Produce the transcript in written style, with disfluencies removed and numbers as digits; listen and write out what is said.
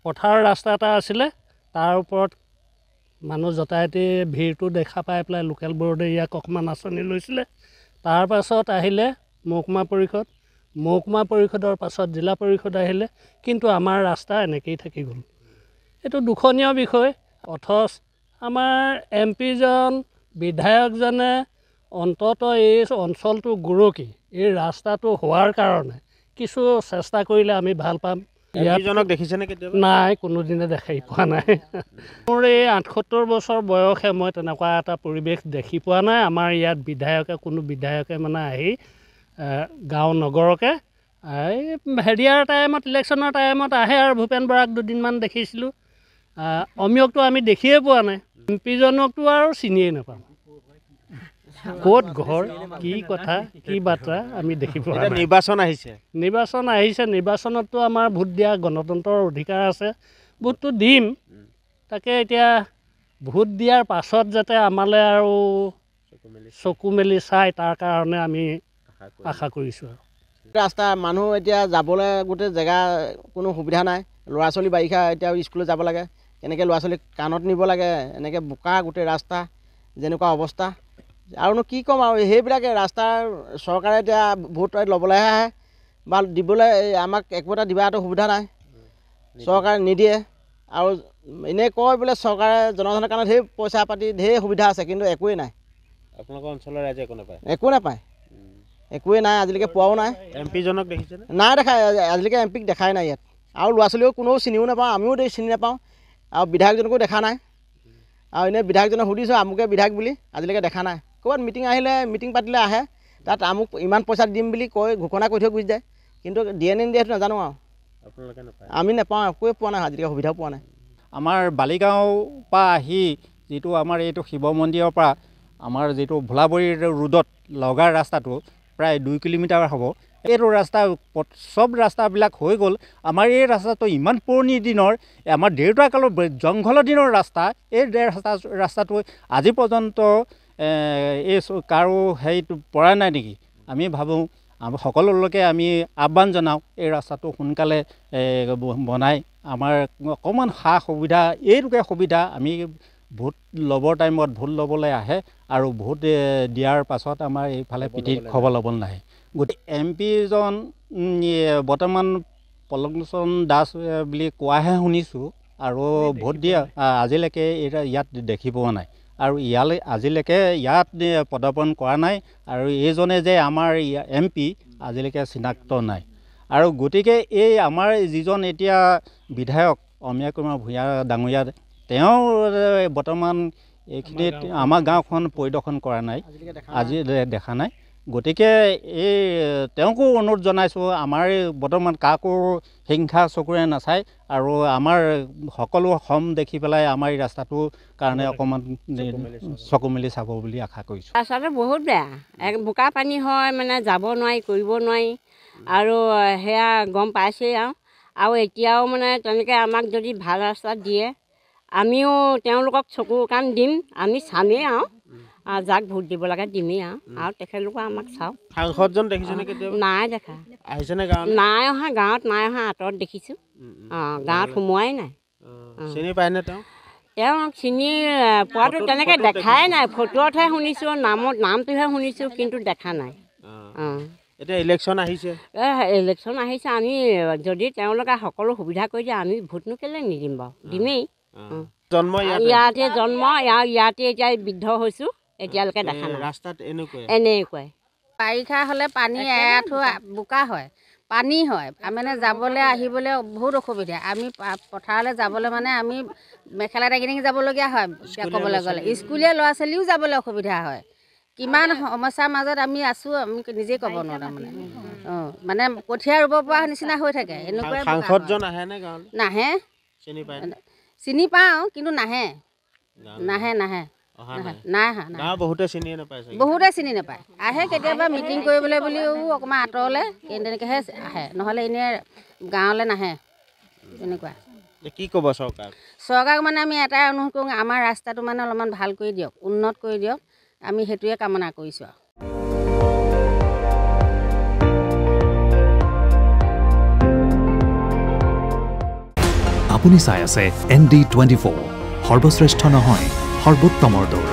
পথাৰৰ ৰাস্তা এটা আছিলে তাৰ ওপৰত মানুহ যাতায়াতে ভিৰটো দেখা পাই পেলাই লোকেল বোৰ্ডে ইয়াক অকণমান আঁচনি লৈছিলে তাৰ পাছত আহিলে মহকুমা পৰিষদৰ পাছত জিলা পৰিষদ আহিলে কিন্তু আমাৰ ৰাস্তা এনেকেই থাকি গ'ল এইটো দুখনীয় বিষয় অথচ আমাৰ এমপিজন বিধায়কজনে অন্ততঃ এই অঞ্চলটো গুৰুকি এই ৰাস্তাটো হোৱাৰ কাৰণে কিছু চেষ্টা কৰিলে আমি ভাল পাম ইয়াতজনক দেখিছেনে কেতিয়াবা নাই কোনোদিনে দেখাই পোৱা নাই মোৰ এই 78 বছৰ বয়সে মই তেনেকুৱা এটা পৰিৱেশ দেখি পোৱা নাই আমাৰ ইয়াত কোনো বিধায়কে মানে আহি গাঁও নগৰকে এই হেৰিয়াৰ টাইমত ইলেকশ্যনৰ টাইমত আহে আৰু ভূপেন বৰাক দুদিনমান দেখিছিলোঁ অমিয়কটো আমি দেখিয়ে পোৱা নাই এমপিজনকতো আৰু চিনিয়ে নাপাওঁ ক'ত ঘৰ কি কথা কি বাৰ্তা আমি দেখি পোৱা নাই নিৰ্বাচন আহিছে নিৰ্বাচনততো আমাৰ ভোট দিয়া গণতন্ত্ৰৰ অধিকাৰ আছে ভোটটো দিম তাকে এতিয়া ভোট দিয়াৰ পাছত যাতে আমালৈ আৰু চকু মেলি চাই তাৰ কাৰণে আমি আশা কৰিছোঁ আৰু ৰাস্তা মানুহ এতিয়া যাবলৈ গোটেই জেগা কোনো সুবিধা নাই ল'ৰা ছোৱালী বাৰিষা এতিয়া স্কুলত যাব লাগে কেনেকৈ ল'ৰা ছোৱালীক কাণত নিব লাগে এনেকৈ বোকা গোটেই ৰাস্তা যেনেকুৱা অৱস্থা আৰুনো কি ক'ম আৰু সেইবিলাকে ৰাস্তাৰ চৰকাৰে এতিয়া ভোট ল'বলৈহে আহে বা দিবলৈ আমাক একো এটা দিবাটো সুবিধা নাই চৰকাৰে নিদিয়ে আৰু এনেই কয় বোলে চৰকাৰে জনসাধাৰণৰ কাৰণে ঢেৰ পইচা পাতি ঢেৰ সুবিধা আছে কিন্তু একোৱেই নাই আপোনালোকৰ অঞ্চলৰ ৰাইজে একো নাপায় একোৱেই নাই আজিলৈকে পোৱাও নাই এমপিজনক দেখিছেনে নাই দেখা আজিলৈকে এমপিক দেখাই নাই ইয়াত আৰু ল'ৰা ছোৱালীও কোনেও চিনিও নাপাওঁ আমিও চিনি নাপাওঁ আৰু বিধায়কজনকো দেখা নাই আৰু এনেই বিধায়কজনক সুধিছোঁ আমুকে বিধায়ক বুলি আজিলৈকে দেখা নাই ক'ৰবাত মিটিং পাতিলে আহে তাত আমুক ইমান পইচা দিম বুলি কৈ ঘোষণা কৰি থৈ গুচি যায় কিন্তু দিয়ে নিদিয়েতো নাজানো আৰু আমি নাপাওঁ একোৱে পোৱা নাই আজিলৈকে সুবিধাও পোৱা নাই আমাৰ বালিগাঁও পৰা আহি যিটো আমাৰ এইটো শিৱ মন্দিৰৰ পৰা আমাৰ যিটো ভোলাবৰী ৰোডত লগাৰ ৰাস্তাটো প্ৰায় 2 কিলোমিটাৰ হ'ব এইটো ৰাস্তা চব ৰাস্তাবিলাক হৈ গ'ল আমাৰ এই ৰাস্তাটো ইমান পুৰণি দিনৰ আমাৰ দেউতা কালৰ জংঘলৰ দিনৰ ৰাস্তা এই ৰাস্তাটো আজি পৰ্যন্ত এই কাৰো হেৰিটো পৰা নাই নেকি আমি ভাবোঁ সকলোলৈকে আমি আহ্বান জনাওঁ এই ৰাস্তাটো সোনকালে বনাই আমাৰ অকণমান সা সুবিধা এইটোকে সুবিধা আমি ভোট ল'বৰ টাইমত ভোট ল'বলৈ আহে আৰু ভোট দিয়াৰ পাছত আমাৰ এইফালে পিঠিত খবৰ ল'ব নাহে গতিকে এমপিজন বৰ্তমান পলকলোচন দাস বুলি কোৱাহে শুনিছোঁ আৰু ভোট দিয়া আজিলৈকে ইয়াত দেখি পোৱা নাই আৰু আজিলৈকে ইয়াত পদাৰ্পণ কৰা নাই আৰু এইজনে যে আমাৰ এমপি আজিলৈকে চিনাক্ত নাই আৰু গতিকে এই আমাৰ যিজন এতিয়া বিধায়ক অমীয়া কুমাৰ ভূঞা ডাঙৰীয়া তেওঁ বৰ্তমান এইখিনিত আমাৰ গাঁওখন পৰিদৰ্শন কৰা নাই আজি দেখা নাই গতিকে এই তেওঁকো অনুৰোধ জনাইছোঁ আমাৰ বৰ্তমান কাকো হিংসা চকুৰে নাচায় আৰু আমাৰ সকলো সম দেখি পেলাই আমাৰ এই ৰাস্তাটোৰ কাৰণে অকণমান চকু মেলি চাব বুলি আশা কৰিছোঁ ৰাস্তাটো বহুত বেয়া বোকা পানী হয় মানে যাব নোৱাৰি কৰিব নোৱাৰি আৰু সেয়া গম পাইছেই আৰু এতিয়াও মানে তেনেকৈ আমাক যদি ভাল ৰাস্তা দিয়ে আমিও তেওঁলোকক চকু কাণ দিম আমি চামেই যাক ভোট দিব লাগে দিমেই আৰু তেখেতলোকে আমাক চাওক সাংসদজন দেখিছেনে কেতিয়াবা নাই দেখা আহিছেনে গাঁৱত নাই অহা গাঁৱত নাই অহা আঁতৰত দেখিছোঁ গাঁৱত সোমোৱাই নাই চিনি পায়নে তেওঁক চিনি পোৱাটো তেনেকৈ দেখাই নাই ফটোতহে শুনিছোঁ নামটোহে শুনিছোঁ কিন্তু দেখা নাই এতিয়া ইলেকশ্যন আহিছে আমি যদি তেওঁলোকে সকলো সুবিধা কৰি দিয়ে আমি ভোটনো কেলৈ নিদিম বাৰু দিমেই ইয়াতে জন্ম ইয়াতে এতিয়া বৃদ্ধ হৈছোঁ এতিয়ালৈকে দেখা নাই ৰাস্তাত এনেকুৱাই বাৰিষা হ'লে পানী এৰাঠো বোকা হয় পানী হয় মানে যাবলৈ আহিবলৈ বহুত অসুবিধা আমি পথাৰলৈ যাবলৈ মানে আমি মেখেলা দাঙি যাবলগীয়া হয় ক'বলৈ গ'লে স্কুলীয়া ল'ৰা ছোৱালীও যাবলৈ অসুবিধা হয় কিমান সমস্যাৰ মাজত আমি আছোঁ আমি নিজেই ক'ব নোৱাৰোঁ তাৰমানে মানে কঠীয়া ৰুব পৰা নিচিনা হৈ থাকে এনেকুৱাই নাহে চিনি পাওঁ কিন্তু নাহে বহুতে চিনি নাপায় আহে কেতিয়াবা মিটিং কৰিবলৈ বুলিও অকণমান আঁতৰলৈ তেনেকৈহে আহে নহ'লে এনেই গাঁৱলৈ নাহে তেনেকুৱা কি ক'ব চৰকাৰক মানে আমি এটাই অনুৰোধ কৰোঁ আমাৰ ৰাস্তাটো মানে অলপমান ভাল কৰি দিয়ক উন্নত কৰি দিয়ক আমি সেইটোৱে কামনা কৰিছোঁ আপুনি চাই আছে ND24 সৰ্বশ্ৰেষ্ঠ নহয় সৰ্বোত্তমৰ দৌৰ